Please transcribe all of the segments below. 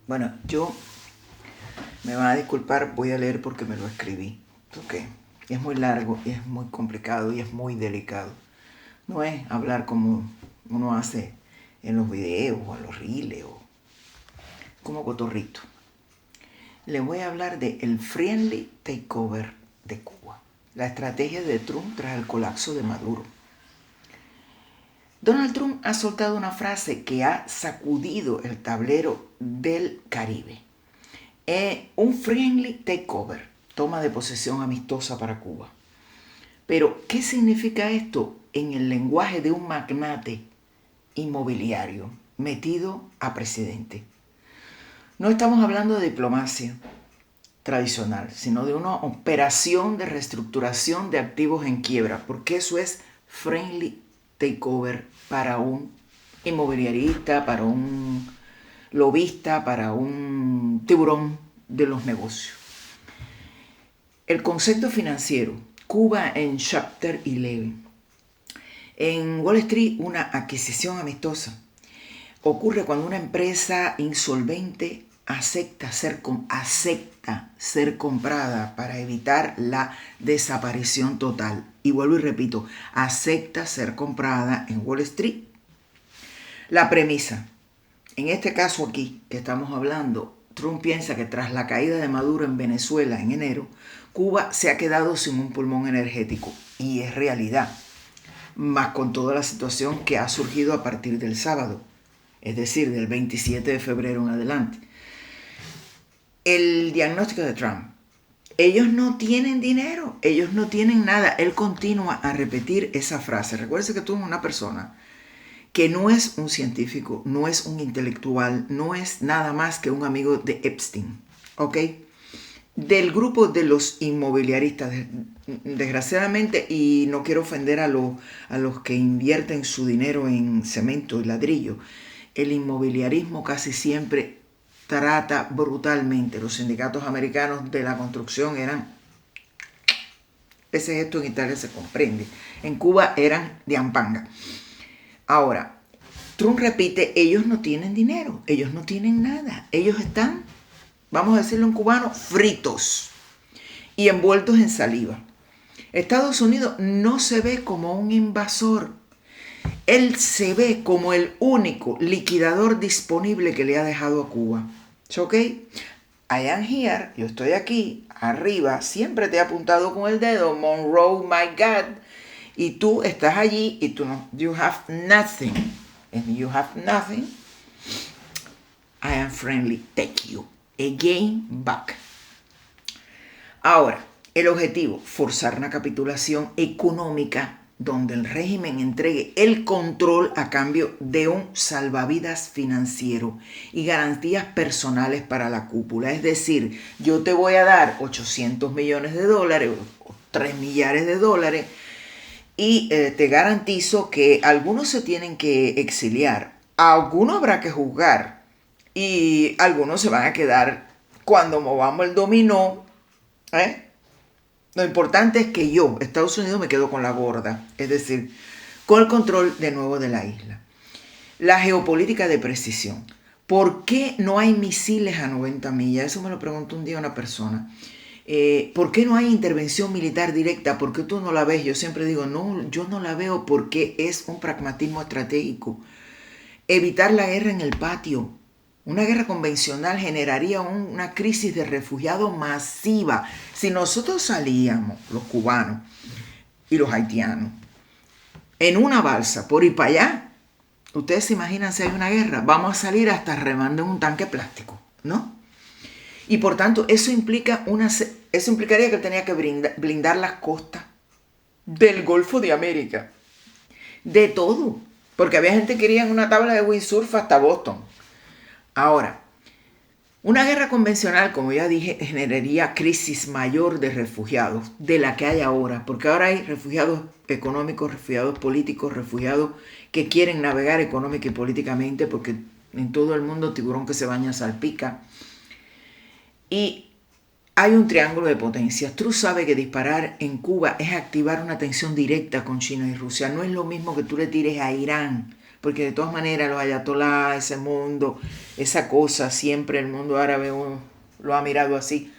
Bueno, yo me van a disculpar, voy a leer porque me lo escribí. Ok, es muy largo y es muy complicado y es muy delicado. No es hablar como uno hace en los videos o en los reels o como cotorrito. Les voy a hablar de el friendly takeover de Cuba, la estrategia de Trump tras el colapso de Maduro. Donald Trump ha soltado una frase que ha sacudido el tablero del Caribe. Un friendly takeover, toma de posesión amistosa para Cuba. Pero, ¿qué significa esto en el lenguaje de un magnate inmobiliario metido a presidente? No estamos hablando de diplomacia tradicional, sino de una operación de reestructuración de activos en quiebra, porque eso es friendly takeover para un inmobiliarista, para un lobista, para un tiburón de los negocios. El concepto financiero, Cuba en Chapter 11. En Wall Street, una adquisición amistosa ocurre cuando una empresa insolvente acepta ser comprada para evitar la desaparición total. Y vuelvo y repito, acepta ser comprada en Wall Street. La premisa, en este caso aquí que estamos hablando, Trump piensa que tras la caída de Maduro en Venezuela en enero, Cuba se ha quedado sin un pulmón energético. Y es realidad, más con toda la situación que ha surgido a partir del sábado, es decir, del 27 de febrero en adelante. El diagnóstico de Trump: ellos no tienen dinero, ellos no tienen nada. Él continúa a repetir esa frase. Recuerden que tú eres una persona que no es un científico, no es un intelectual, no es nada más que un amigo de Epstein, ¿ok? Del grupo de los inmobiliaristas, desgraciadamente, y no quiero ofender a los que invierten su dinero en cemento y ladrillo, el inmobiliarismo casi siempre trata brutalmente. Los sindicatos americanos de la construcción eran, ese gesto en Italia se comprende, en Cuba eran de ampanga. Ahora, Trump repite, ellos no tienen dinero, ellos no tienen nada, ellos están, vamos a decirlo en cubano, fritos y envueltos en saliva. Estados Unidos no se ve como un invasor, él se ve como el único liquidador disponible que le ha dejado a Cuba. ¿Ok? I am here, yo estoy aquí, arriba, siempre te he apuntado con el dedo, Monroe, my God, y tú estás allí y tú no, you have nothing. And you have nothing, I am friendly, take you again back. Ahora, el objetivo, forzar una capitulación económica donde el régimen entregue el control a cambio de un salvavidas financiero y garantías personales para la cúpula. Es decir, yo te voy a dar 800 millones de dólares o 3 millares de dólares y te garantizo que algunos se tienen que exiliar, a algunos habrá que juzgar y algunos se van a quedar cuando movamos el dominó. Lo importante es que yo, Estados Unidos, me quedo con la gorda, es decir, con el control de nuevo de la isla. La geopolítica de precisión. ¿Por qué no hay misiles a 90 millas? Eso me lo preguntó un día una persona. ¿Por qué no hay intervención militar directa? ¿Por qué tú no la ves? Yo siempre digo, no, yo no la veo porque es un pragmatismo estratégico. Evitar la guerra en el patio. Una guerra convencional generaría una crisis de refugiados masiva. Si nosotros salíamos, los cubanos y los haitianos, en una balsa por ir para allá, ustedes se imaginan si hay una guerra, vamos a salir hasta remando en un tanque plástico, ¿no? Y por tanto, eso implicaría que tenía que blindar las costas del Golfo de América. De todo. Porque había gente que quería en una tabla de windsurf hasta Boston. Ahora, una guerra convencional, como ya dije, generaría crisis mayor de refugiados de la que hay ahora. Porque ahora hay refugiados económicos, refugiados políticos, refugiados que quieren navegar económica y políticamente porque en todo el mundo tiburón que se baña salpica. Y hay un triángulo de potencias. Trump sabe que disparar en Cuba es activar una tensión directa con China y Rusia. No es lo mismo que tú le tires a Irán porque de todas maneras los ayatolás, ese mundo, esa cosa, siempre el mundo árabe lo ha mirado así.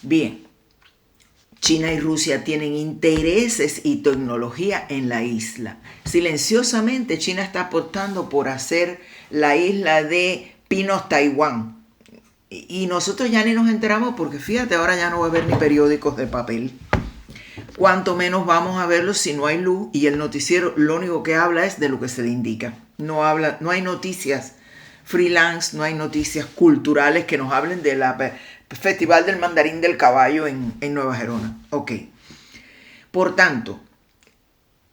Bien, China y Rusia tienen intereses y tecnología en la isla. Silenciosamente China está apostando por hacer la isla de Pinos Taiwán. Y nosotros ya ni nos enteramos porque fíjate, ahora ya no va a haber ni periódicos de papel. Cuanto menos vamos a verlos si no hay luz, y el noticiero lo único que habla es de lo que se le indica. No hay noticias freelance, no hay noticias culturales que nos hablen del Festival del Mandarín del Caballo en Nueva Gerona. Ok. Por tanto,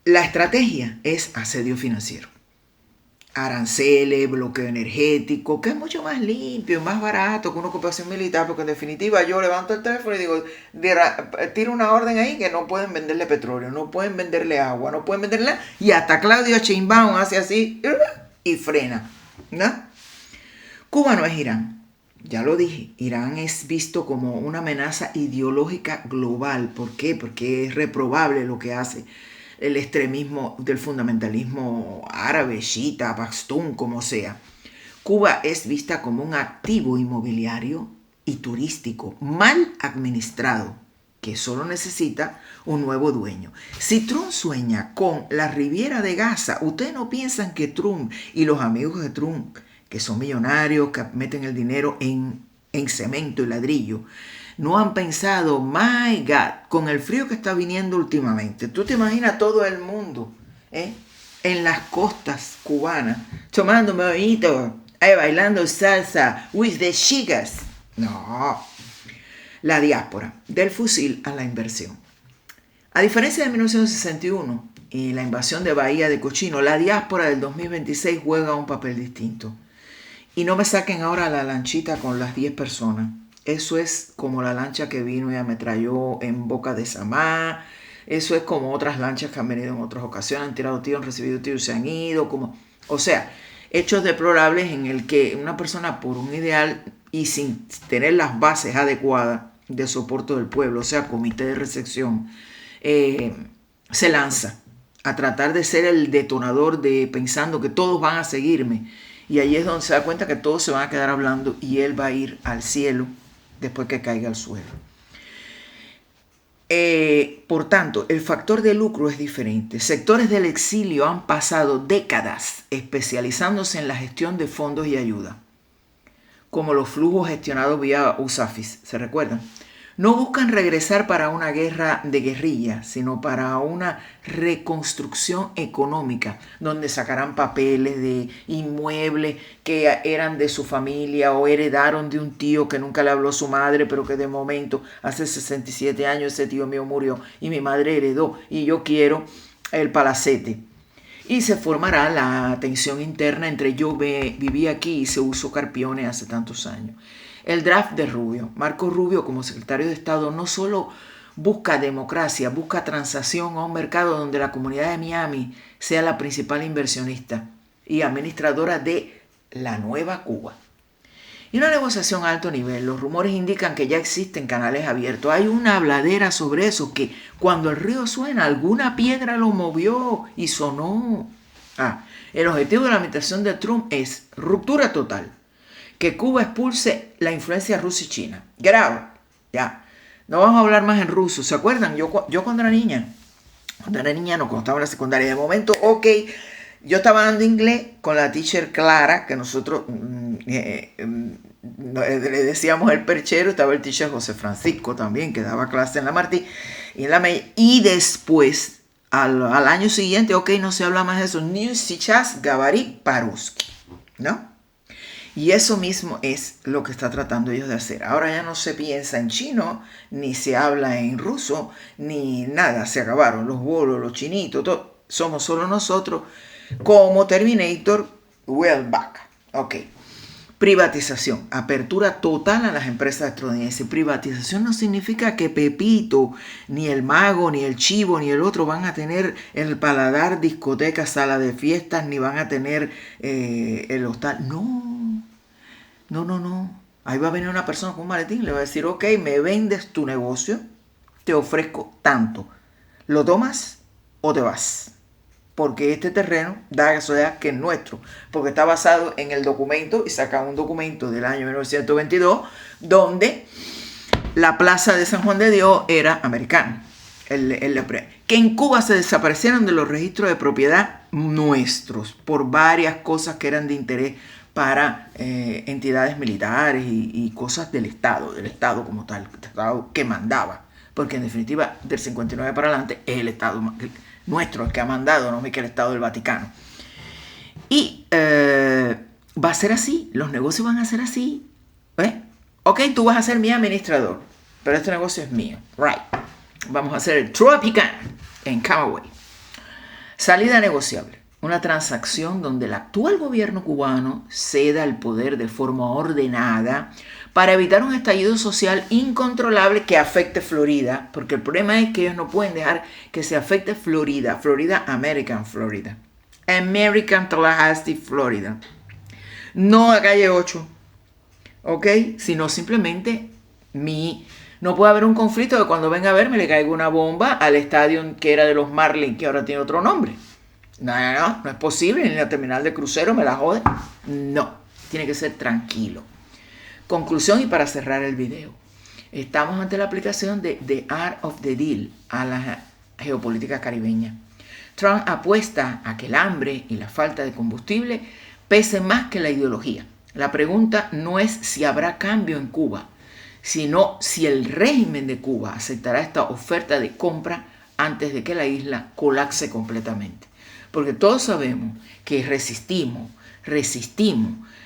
la estrategia es asedio financiero. Aranceles, bloqueo energético, que es mucho más limpio, más barato que una ocupación militar, porque en definitiva yo levanto el teléfono y digo, tiro una orden ahí que no pueden venderle petróleo, no pueden venderle agua, no pueden venderle nada, y hasta Claudio Sheinbaum hace así y frena, ¿no? Cuba no es Irán, ya lo dije, Irán es visto como una amenaza ideológica global. ¿Por qué? Porque es reprobable lo que hace el extremismo del fundamentalismo árabe, chiita, pastún, como sea. Cuba es vista como un activo inmobiliario y turístico mal administrado, que solo necesita un nuevo dueño. Si Trump sueña con la Riviera de Gaza, ustedes no piensan que Trump y los amigos de Trump, que son millonarios, que meten el dinero en cemento y ladrillo, no han pensado, my God, con el frío que está viniendo últimamente, tú te imaginas todo el mundo en las costas cubanas, tomando mojito, bailando salsa with the chicas? No. La diáspora, del fusil a la inversión. A diferencia de 1961 y la invasión de Bahía de Cochino, la diáspora del 2026 juega un papel distinto. Y no me saquen ahora la lanchita con las 10 personas. Eso es como la lancha que vino y ametralló en Boca de Samá. Eso es como otras lanchas que han venido en otras ocasiones, han tirado tiros, han recibido tiros y se han ido. O sea, hechos deplorables en el que una persona por un ideal y sin tener las bases adecuadas de soporte del pueblo, o sea, comité de recepción, se lanza a tratar de ser el detonador pensando que todos van a seguirme. Y ahí es donde se da cuenta que todos se van a quedar hablando y él va a ir al cielo después que caiga al suelo. Por tanto, el factor de lucro es diferente. Sectores del exilio han pasado décadas especializándose en la gestión de fondos y ayuda, como los flujos gestionados vía USAFIS, ¿se recuerdan? No buscan regresar para una guerra de guerrilla, sino para una reconstrucción económica, donde sacarán papeles de inmuebles que eran de su familia o heredaron de un tío que nunca le habló a su madre, pero que de momento hace 67 años ese tío mío murió y mi madre heredó y yo quiero el palacete. Y se formará la tensión interna entre yo viví aquí y se usó Carpione hace tantos años. El draft de Rubio. Marco Rubio, como secretario de Estado, no solo busca democracia, busca transacción a un mercado donde la comunidad de Miami sea la principal inversionista y administradora de la nueva Cuba. Y una negociación a alto nivel. Los rumores indican que ya existen canales abiertos. Hay una habladera sobre eso, que cuando el río suena, alguna piedra lo movió y sonó. El objetivo de la administración de Trump es ruptura total. Que Cuba expulse la influencia rusa y china. Get out. Ya. No vamos a hablar más en ruso. ¿Se acuerdan? Yo cuando era niña, cuando estaba en la secundaria, de momento, yo estaba dando inglés con la teacher Clara, que nosotros le decíamos el perchero. Estaba el teacher José Francisco también, que daba clase en la Martí. Y después, al año siguiente, no se habla más de eso. Ni сейчас говорить по-русски. ¿No? Y eso mismo es lo que está tratando ellos de hacer. Ahora ya no se piensa en chino, ni se habla en ruso, ni nada. Se acabaron los bolos, los chinitos, todo. Somos solo nosotros. Como Terminator, well back. Privatización. Apertura total a las empresas estadounidenses. Privatización no significa que Pepito, ni el Mago, ni el Chivo, ni el otro van a tener el paladar, discoteca, sala de fiestas, ni van a tener el hostal. No. Ahí va a venir una persona con un maletín y le va a decir, me vendes tu negocio, te ofrezco tanto. ¿Lo tomas o te vas? porque este terreno da casualidad que es nuestro, porque está basado en el documento, y sacan un documento del año 1922, donde la plaza de San Juan de Dios era americana. Que en Cuba se desaparecieron de los registros de propiedad nuestros por varias cosas que eran de interés para entidades militares y cosas del Estado como tal, el Estado que mandaba, porque en definitiva del 59 para adelante es el Estado nuestro el que ha mandado, no es que el Estado del Vaticano. Y va a ser así, los negocios van a ser así. Ok, tú vas a ser mi administrador, pero este negocio es mío, right. Vamos a hacer el Tropicana en Camagüey. Salida negociable. Una transacción donde el actual gobierno cubano ceda el poder de forma ordenada para evitar un estallido social incontrolable que afecte Florida, porque el problema es que ellos no pueden dejar que se afecte Florida, American Tallahassee, Florida. No a calle 8, ¿ok? Sino simplemente no puede haber un conflicto de cuando venga a verme le caiga una bomba al estadio que era de los Marlins, que ahora tiene otro nombre. No es posible, ni en la terminal de crucero me la jode. No, tiene que ser tranquilo. Conclusión, y para cerrar el video, estamos ante la aplicación de The Art of the Deal a la geopolítica caribeña. Trump apuesta a que el hambre y la falta de combustible pesen más que la ideología. La pregunta no es si habrá cambio en Cuba, sino si el régimen de Cuba aceptará esta oferta de compra antes de que la isla colapse completamente. Porque todos sabemos que resistimos.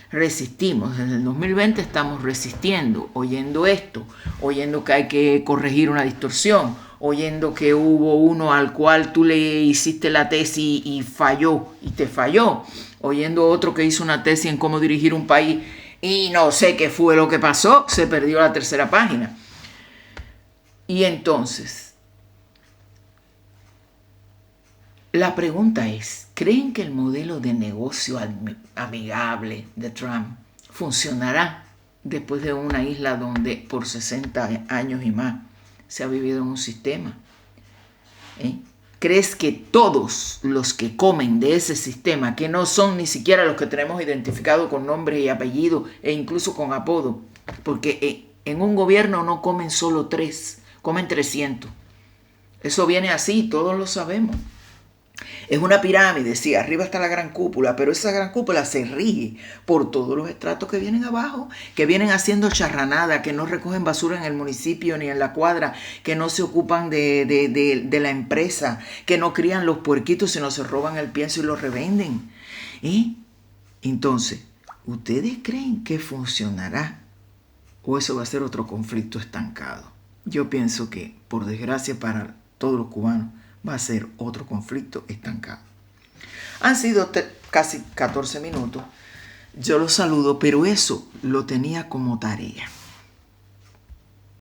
Desde el 2020 estamos resistiendo, oyendo esto, oyendo que hay que corregir una distorsión, oyendo que hubo uno al cual tú le hiciste la tesis y falló, y te falló, oyendo otro que hizo una tesis en cómo dirigir un país y no sé qué fue lo que pasó, se perdió la tercera página. Y entonces, la pregunta es, ¿creen que el modelo de negocio amigable de Trump funcionará después de una isla donde por 60 años y más se ha vivido en un sistema? ¿Crees que todos los que comen de ese sistema, que no son ni siquiera los que tenemos identificados con nombres y apellidos e incluso con apodo, porque en un gobierno no comen solo 3, comen 300? Eso viene así, todos lo sabemos. Es una pirámide, sí, arriba está la gran cúpula, pero esa gran cúpula se rige por todos los estratos que vienen abajo, que vienen haciendo charranada, que no recogen basura en el municipio ni en la cuadra, que no se ocupan de la empresa, que no crían los puerquitos, sino se roban el pienso y lo revenden. Entonces, ¿ustedes creen que funcionará? ¿O eso va a ser otro conflicto estancado? Yo pienso que, por desgracia para todos los cubanos, va a ser otro conflicto estancado. Han sido casi 14 minutos. Yo los saludo, pero eso lo tenía como tarea.